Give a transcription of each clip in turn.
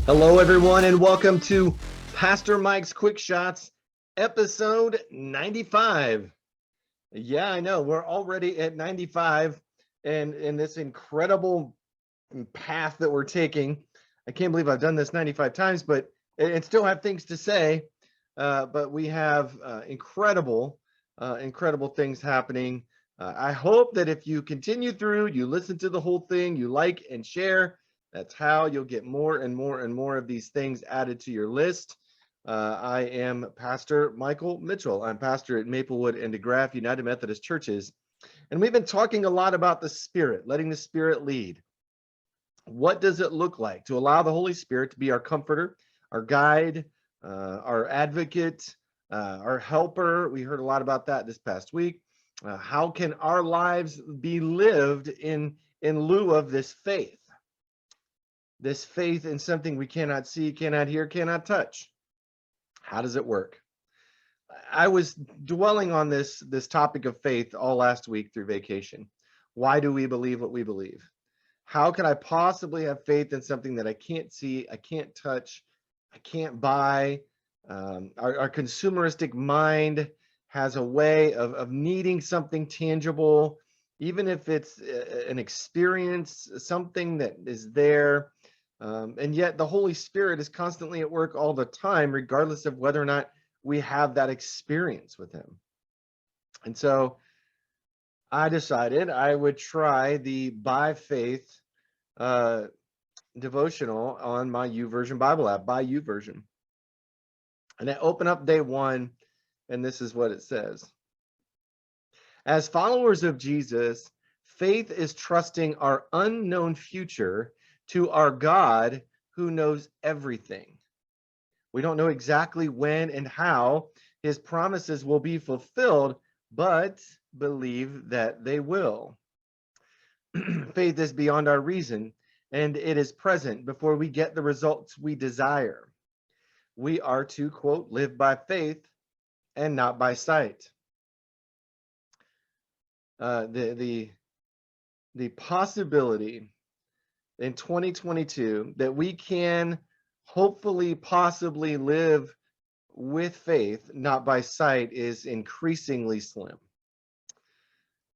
Hello, everyone, and welcome to Pastor Mike's Quick Shots, episode 95. Yeah, I know we're already at 95, and in this incredible path that we're taking. I can't believe I've done this 95 times, but and still have things to say. But we have incredible things happening. I hope that if you continue through, you listen to the whole thing, you like and share. That's how you'll get more and more and more of these things added to your list. I am Pastor Michael Mitchell. I'm pastor at Maplewood and DeGraff United Methodist Churches. And we've been talking a lot about the Spirit, letting the Spirit lead. What does it look like to allow the Holy Spirit to be our comforter, our guide, our advocate, our helper? We heard a lot about that this past week. How can our lives be lived in lieu of this faith? This faith in something we cannot see, cannot hear, cannot touch. How does it work? I was dwelling on this topic of faith all last week through vacation. Why do we believe what we believe? How can I possibly have faith in something that I can't see, I can't touch, I can't buy? Our consumeristic mind has a way of needing something tangible, even if it's an experience, something that is there. And yet the Holy Spirit is constantly at work all the time, regardless of whether or not we have that experience with him. And so I decided I would try the by faith devotional on my YouVersion Bible app, by YouVersion. And I open up day one, and this is what it says. As followers of Jesus, faith is trusting our unknown future to our God who knows everything. We don't know exactly when and how his promises will be fulfilled, but believe that they will. Faith is beyond our reason, and it is present before we get the results we desire. We are to, quote, live by faith and not by sight. The possibility in 2022 that we can hopefully possibly live with faith, not by sight, is increasingly slim.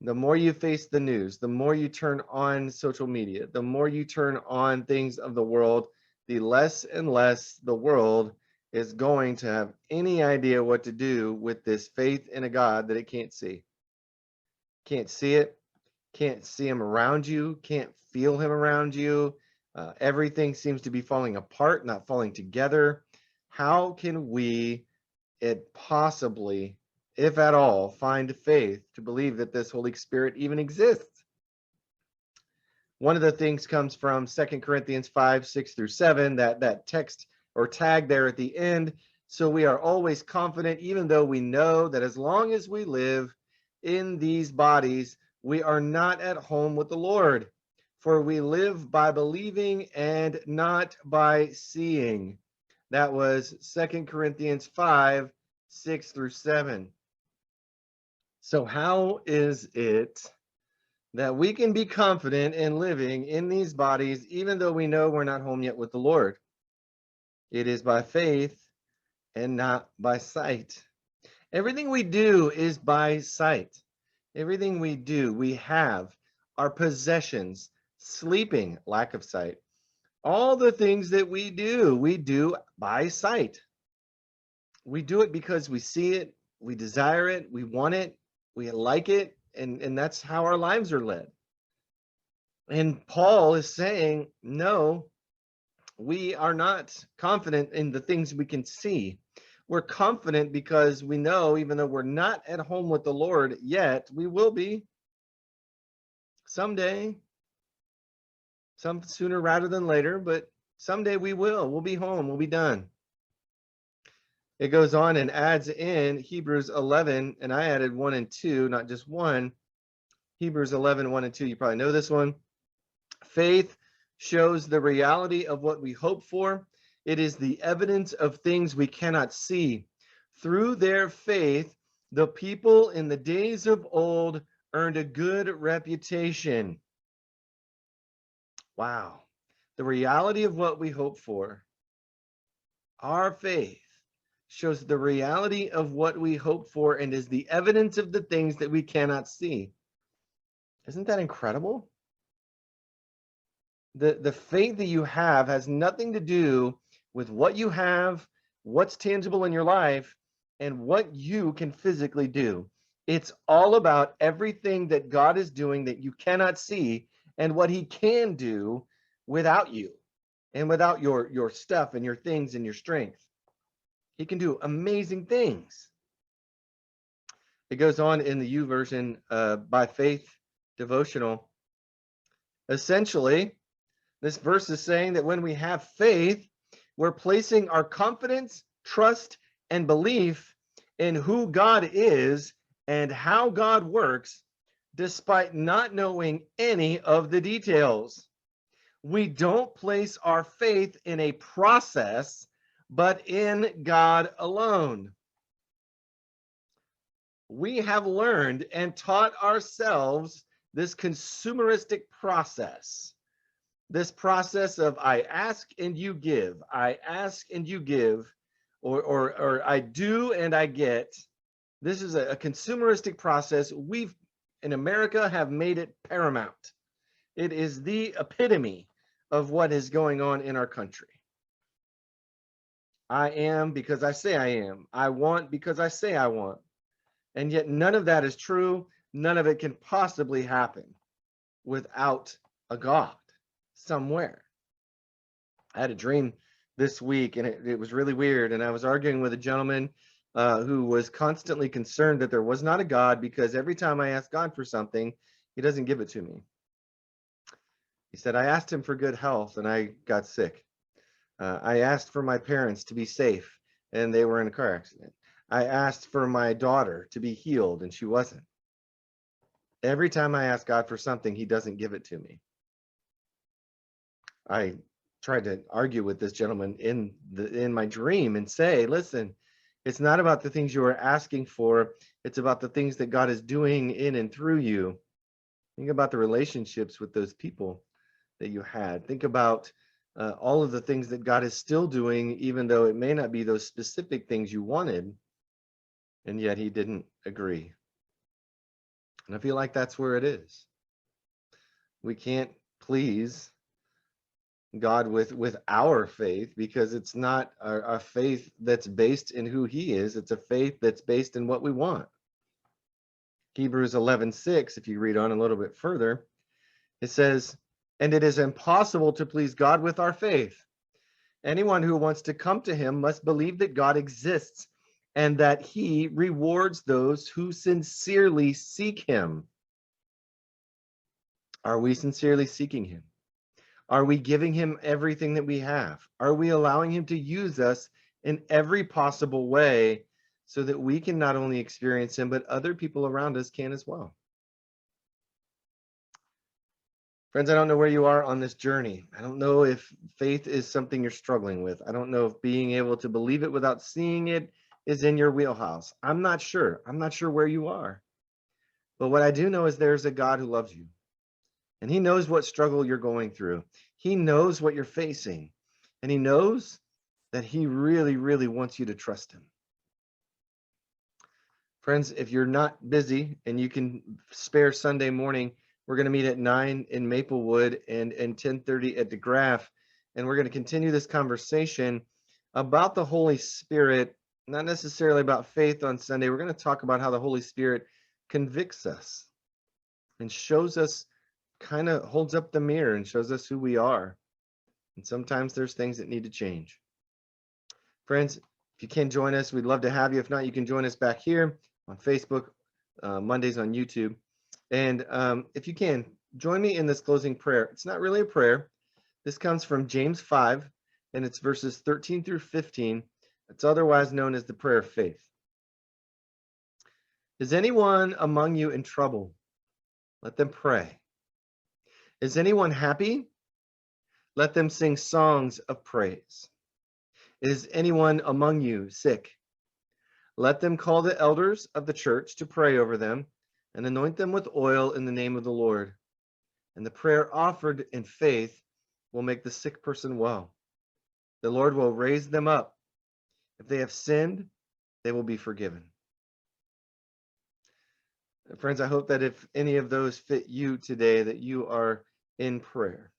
The more you face the news, the more you turn on social media, the more you turn on things of the world, the less and less the world is going to have any idea what to do with this faith in a God that it can't see. Can't see it, can't see him around you, can't feel him around you. Everything seems to be falling apart, not falling together. How can we possibly, if at all, find faith to believe that this Holy Spirit even exists? One of the things comes from 2 Corinthians 5, 6 through 7, that text or tag there at the end. So we are always confident, even though we know that as long as we live in these bodies, we are not at home with the Lord. For we live by believing and not by seeing. That was 2 Corinthians 5, 6 through 7. So how is it that we can be confident in living in these bodies, even though we know we're not home yet with the Lord? It is by faith and not by sight. Everything we do is by sight. Everything we do, we have our possessions, sleeping, lack of sight. All the things that we do by sight. We do it because we see it, we desire it, we want it, we like it, and that's how our lives are led. And Paul is saying, no, we are not confident in the things we can see. We're confident because we know, even though we're not at home with the Lord yet, we will be someday, some sooner rather than later, but someday we will. We'll be home. We'll be done. It goes on and adds in Hebrews 11, and I added 1 and 2, not just 1. Hebrews 11, 1 and 2, you probably know this one. Faith shows the reality of what we hope for. It is the evidence of things we cannot see. Through their faith, the people in the days of old earned a good reputation. Wow. The reality of what we hope for Our faith shows the reality of what we hope for and is the evidence of the things that we cannot see. Isn't that incredible? The faith that you have has nothing to do with what you have, what's tangible in your life, and what you can physically do. It's all about everything that God is doing that you cannot see and what he can do without you and without your stuff and your things and your strength. He can do amazing things. It goes on in the YouVersion by faith devotional. Essentially, this verse is saying that when we have faith, we're placing our confidence, trust, and belief in who God is and how God works, despite not knowing any of the details. We don't place our faith in a process, but in God alone. We have learned and taught ourselves this consumeristic process. This process of I ask and you give, I ask and you give, or I do and I get. This is a consumeristic process. We've in America have made it paramount. It is the epitome of what is going on in our country. I am because I say I am. I want because I say I want. And yet none of that is true. None of it can possibly happen without a God somewhere. I had a dream this week and it was really weird. And I was arguing with a gentleman who was constantly concerned that there was not a God because every time I ask God for something, he doesn't give it to me. He said, I asked him for good health and I got sick. I asked for my parents to be safe and they were in a car accident. I asked for my daughter to be healed and she wasn't. Every time I ask God for something, he doesn't give it to me. I tried to argue with this gentleman in my dream and say, listen, it's not about the things you are asking for. It's about the things that God is doing in and through you. Think about the relationships with those people that you had. Think about all of the things that God is still doing, even though it may not be those specific things you wanted. And yet he didn't agree. And I feel like that's where it is. We can't please God with our faith because it's not a faith that's based in who he is. It's a faith that's based in what we want. Hebrews 11:6, if you read on a little bit further, it says, and it is impossible to please God with our faith. Anyone who wants to come to him must believe that God exists and that he rewards those who sincerely seek him. Are we sincerely seeking him? Are we giving him everything that we have? Are we allowing him to use us in every possible way so that we can not only experience him, but other people around us can as well? Friends, I don't know where you are on this journey. I don't know if faith is something you're struggling with. I don't know if being able to believe it without seeing it is in your wheelhouse. I'm not sure. I'm not sure where you are. But what I do know is there's a God who loves you. And he knows what struggle you're going through. He knows what you're facing. And he knows that he really, really wants you to trust him. Friends, if you're not busy and you can spare Sunday morning, we're going to meet at 9 in Maplewood and 10:30 at DeGraff. And we're going to continue this conversation about the Holy Spirit, not necessarily about faith on Sunday. We're going to talk about how the Holy Spirit convicts us and shows us, kind of holds up the mirror and shows us who we are. And sometimes there's things that need to change. Friends, if you can join us, we'd love to have you. If not, you can join us back here on Facebook, Mondays on YouTube. And if you can, join me in this closing prayer. It's not really a prayer. This comes from James 5, and it's verses 13 through 15. It's otherwise known as the prayer of faith. Is anyone among you in trouble? Let them pray. Is anyone happy? Let them sing songs of praise. Is anyone among you sick? Let them call the elders of the church to pray over them and anoint them with oil in the name of the Lord. And the prayer offered in faith will make the sick person well. The Lord will raise them up. If they have sinned, they will be forgiven. Friends, I hope that if any of those fit you today, that you are in prayer.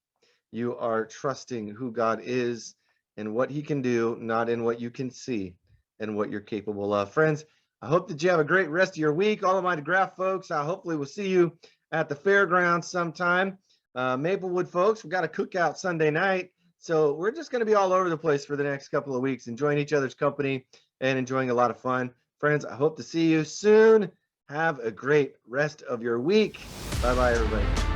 You are trusting who God is and what he can do, not in what you can see and what you're capable of. Friends, I hope that you have a great rest of your week. All of my DeGraff folks, I hopefully will see you at the fairgrounds sometime. Maplewood folks, we got a cookout Sunday night. So we're just going to be all over the place for the next couple of weeks, enjoying each other's company and enjoying a lot of fun. Friends, I hope to see you soon. Have a great rest of your week. Bye-bye, everybody.